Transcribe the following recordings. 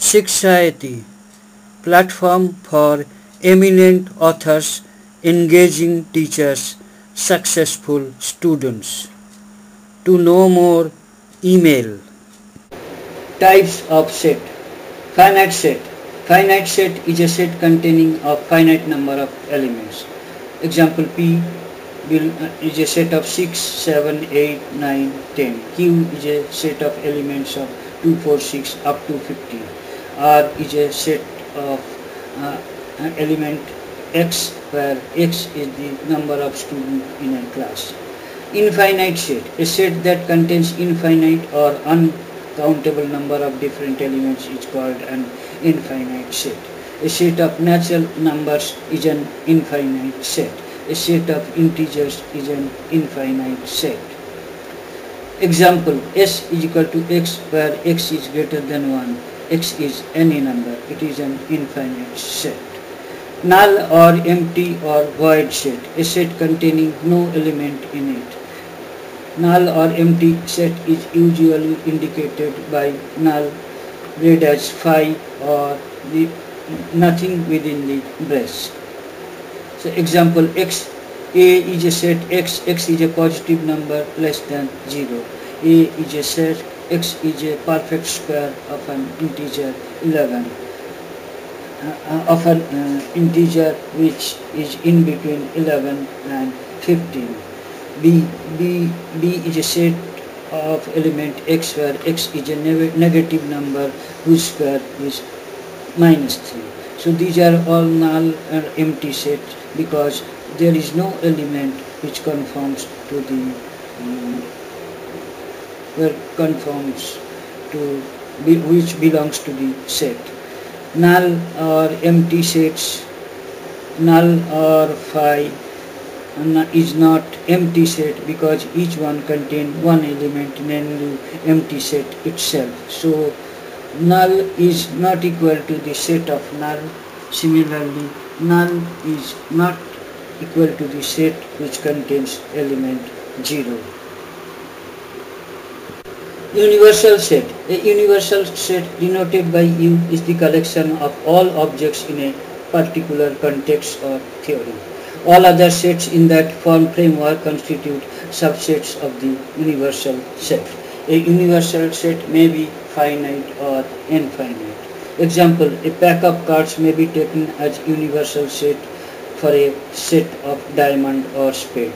Shikshayati, platform for eminent authors, engaging teachers, successful students. To know more, email. Types of set. Finite set. Finite set is a set containing a finite number of elements. Example P is a set of 6, 7, 8, 9, 10. Q is a set of elements of 2, 4, 6 up to 15. R is a set of element X, where X is the number of students in a class. Infinite set, a set that contains infinite or uncountable number of different elements is called an infinite set. A set of natural numbers is an infinite set. A set of integers is an infinite set. Example, S is equal to X, where X is greater than 1. X is any number. It is an infinite set. Null or empty or void set, a set containing no element in it. Null or empty set is usually indicated by null read as phi or the nothing within the brace. So example, X, A is a set X, X is a positive number less than 0. A is a set, X is a perfect square of an integer 11. Of an integer which is in between 11 and 15. B is a set of element X, where X is a negative number whose square is -3. So these are all null and empty sets because there is no element which conforms to the which belongs to the set. Null or empty sets, null or phi is not empty set because each one contains one element, namely empty set itself. So null is not equal to the set of null. Similarly, null is not equal to the set which contains element 0. Universal set. A universal set denoted by U is the collection of all objects in a particular context or theory. All other sets in that form framework constitute subsets of the universal set. A universal set may be finite or infinite. Example, a pack of cards may be taken as universal set for a set of diamond or spade.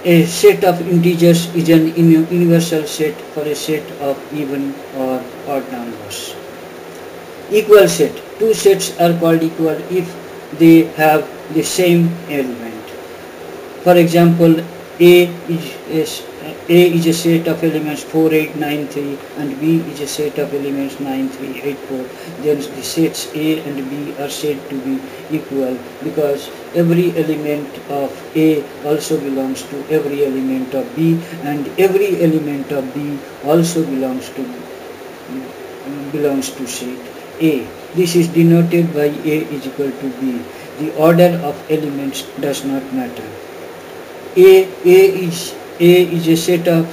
A set of integers is an universal set for a set of even or odd numbers. Equal set. Two sets are called equal if they have the same element. For example, A is a set of elements 4, 8, 9, 3 and B is a set of elements 9, 3, 8, 4. Then the sets A and B are said to be equal because every element of A also belongs to every element of B and every element of B also belongs to set A. This is denoted by A is equal to B. The order of elements does not matter. A is a set of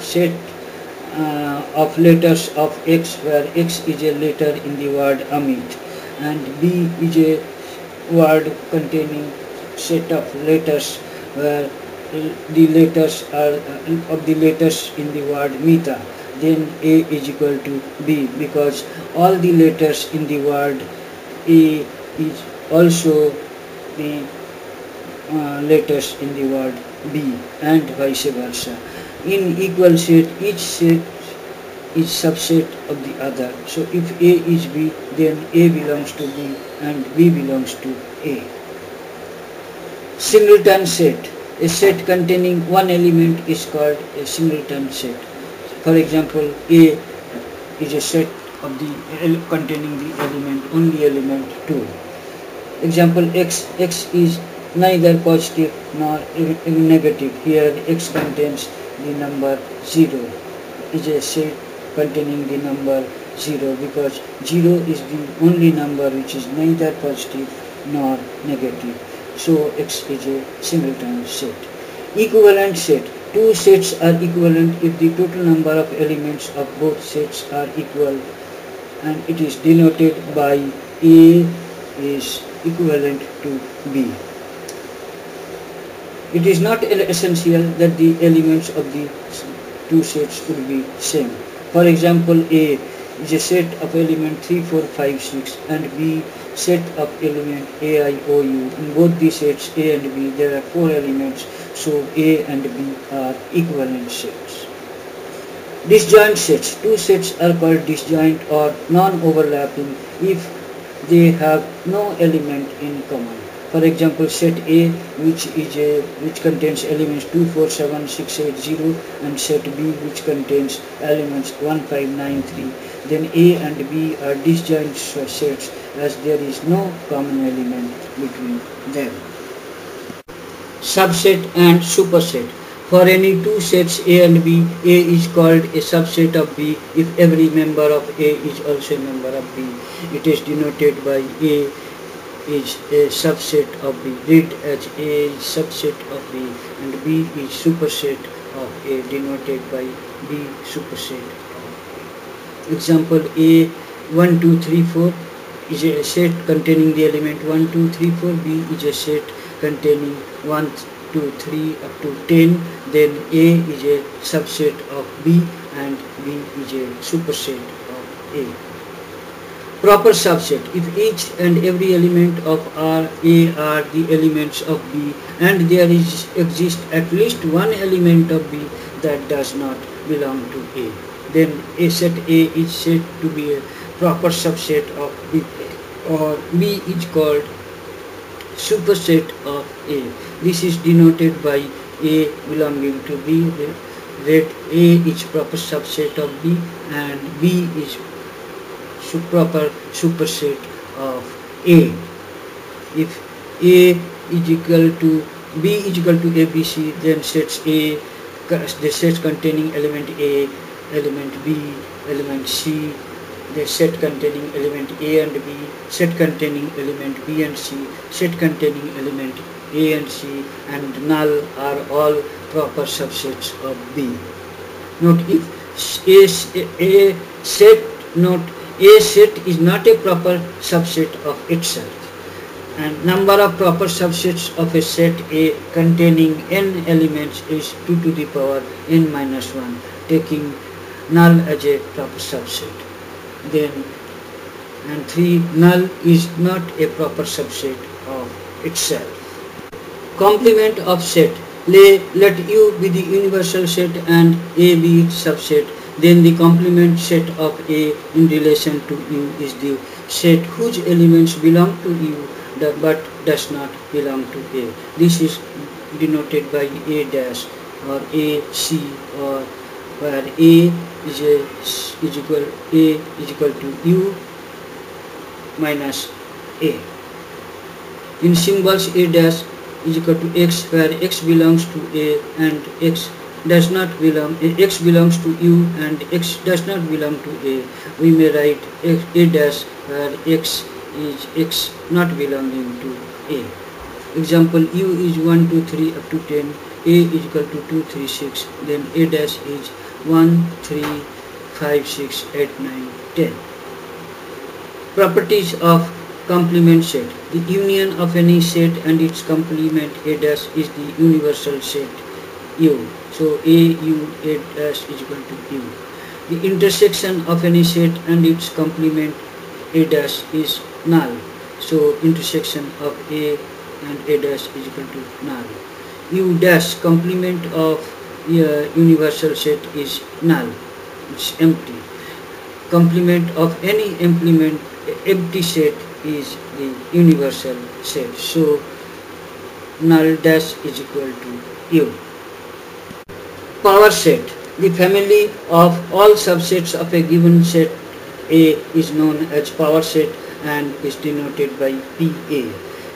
letters of X, where X is a letter in the word Amit, and B is a word containing set of letters where the letters are of the letters in the word Mita. Then A is equal to B because all the letters in the word A is also the letters in the word B and vice versa. In equal set, each set is subset of the other. So if A is B, then A belongs to B and B belongs to A. Singleton set. A set containing one element is called a singleton set. For example, A is a set of the containing the only element 2. Example, X is neither positive nor negative. Here X contains the number 0. Is a set containing the number 0 because 0 is the only number which is neither positive nor negative. So X is a singleton set. Equivalent set. Two sets are equivalent if the total number of elements of both sets are equal and it is denoted by A is equivalent to B. It is not essential that the elements of the two sets would be same. For example, A is a set of element 3, 4, 5, 6 and B set of element A, I, O, U. In both the sets A and B there are 4 elements, so A and B are equivalent sets. Disjoint sets. Two sets are called disjoint or non-overlapping if they have no element in common. For example, set A which contains elements 2, 4, 7, 6, 8, 0 and set B which contains elements 1, 5, 9, 3. Then A and B are disjoint sets as there is no common element between them. Subset and superset. For any two sets A and B, A is called a subset of B if every member of A is also a member of B. It is denoted by A is a subset of B. Read as A is subset of B and B is superset of A, denoted by B superset of A. Example A 1, 2, 3, 4 is a set containing the element 1, 2, 3, 4. B is a set containing 1, 2, 3 up to 10. Then A is a subset of B and B is a superset of A. Proper subset. If each and every element of A are the elements of B and there exists at least one element of B that does not belong to A, then a set A is said to be a proper subset of B, or B is called superset of A. This is denoted by A belonging to B. Let A is proper subset of B and B is proper superset of A. If A is equal to B is equal to ABC, then sets A, the sets containing element A, element B, element C, the set containing element A and B, set containing element B and C, set containing element A and C, and null are all proper subsets of B. Note, if A set is not a proper subset of itself, and number of proper subsets of a set A containing n elements is 2 to the power n minus 1, taking null as a proper subset. Then, and 3, null is not a proper subset of itself. Complement of set. Let U be the universal set and A be its subset. Then the complement set of A in relation to U is the set whose elements belong to U but does not belong to A. This is denoted by A dash or A C, or where A is equal to U minus A. In symbols, A dash is equal to X, where X belongs to A and X does not belong. X belongs to U and X does not belong to A. We may write A dash where X is X not belonging to A. Example, U is 1, 2, 3 up to 10. A is equal to 2, 3, 6. Then A dash is 1, 3, 5, 6, 8, 9, 10. Properties of complement set. The union of any set and its complement A dash is the universal set U. So A U A dash is equal to U. The intersection of any set and its complement A dash is null. So intersection of A and A dash is equal to null. U dash complement of universal set is null. It's empty. Complement of any empty set is the universal set. So null dash is equal to U. Power set. The family of all subsets of a given set A is known as power set and is denoted by PA.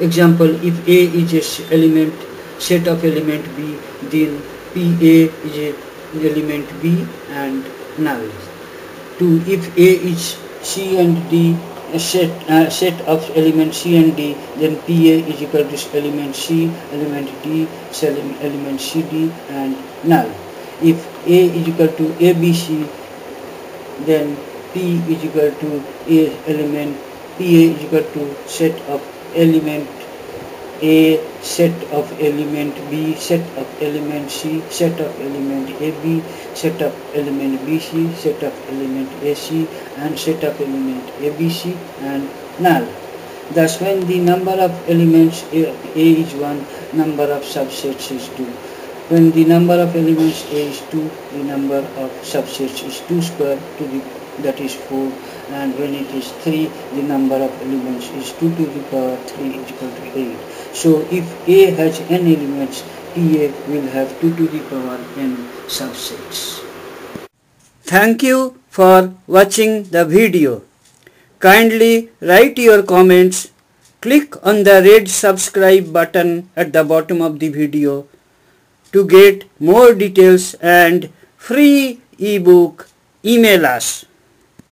Example, if A is a set of element B, then PA is a element B and null. 2. If A is C and D, a set of elements C and D, then PA is equal to element C, element D, element CD and null. If A is equal to ABC, then P is equal to A element, PA is equal to set of element A, set of element B, set of element C, set of element AB, set of element BC, set of element AC, and set of element ABC, and null. Thus, when the number of elements A is 1, number of subsets is 2. When the number of elements A is 2, the number of subsets is 2 square to the, that is 4, and when it is 3, the number of elements is 2 to the power 3 is equal to 8. So if A has n elements, PA will have 2 to the power n subsets. Thank you for watching the video. Kindly write your comments. Click on the red subscribe button at the bottom of the video to get more details and free ebook. Email us.